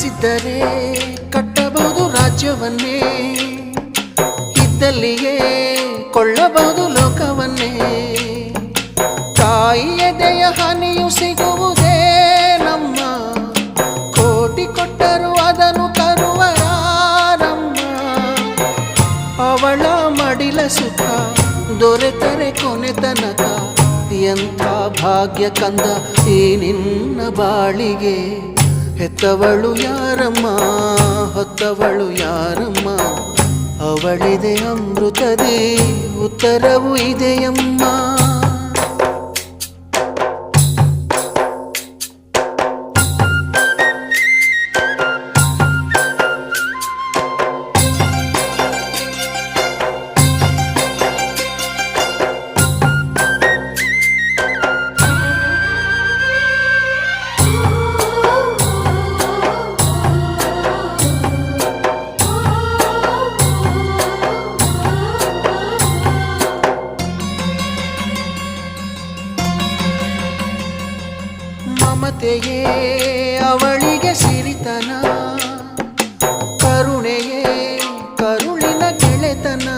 ಮನಸ್ಸಿದ್ದರೆ ಕಟ್ಟಬಹುದು ರಾಜ್ಯವನ್ನೇ, ಇದ್ದಲ್ಲಿಯೇ ಕೊಳ್ಳಬಹುದು ಲೋಕವನ್ನೇ. ತಾಯಿಯ ದಯ ಹನಿಯು ಸಿಗುವುದೇ ನಮ್ಮ, ಕೋಟಿ ಕೊಟ್ಟರು ಅದನ್ನು ತರುವ ಯಾರಮ್ಮ. ಅವಳ ಮಡಿಲ ಸುಖ ದೊರೆತರೆ ಕೊನೆ ತನಕ, ಎಂಥ ಭಾಗ್ಯ ಕಂದ ಈ ನಿನ್ನ ಬಾಳಿಗೆ. ಹೆತ್ತವಳು ಯಾರಮ್ಮ, ಹೊತ್ತವಳು ಯಾರಮ್ಮ, ಅವಳಿದೆ ಅಮೃತದೇ ಉತ್ತರವು ಇದೆಯಮ್ಮ. ಮಮತೆಯೇ ಅವಳಿಗೆ ಸಿರಿತನ, ಕರುಣೆಯೇ ಕರುಳಿನ ಗೆಳೆತನ.